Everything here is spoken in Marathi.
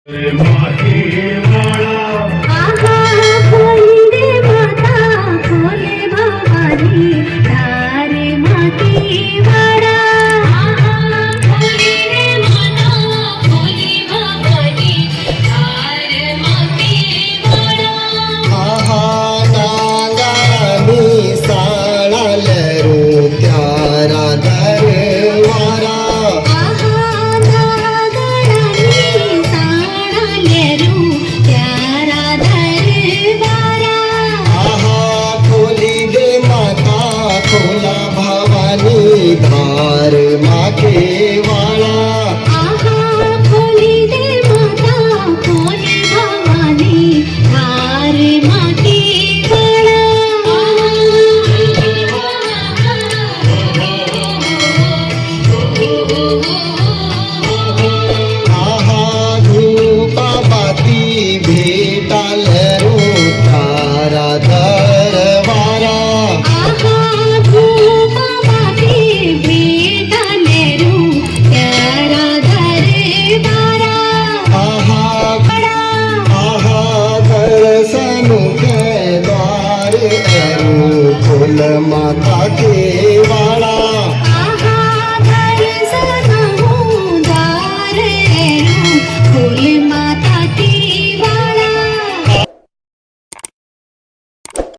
धार मागे वाळा खोली दे माता खोली भवानी धार मागे वाळा धूपाबाती भेटाल तारा दरबारा फूल माता के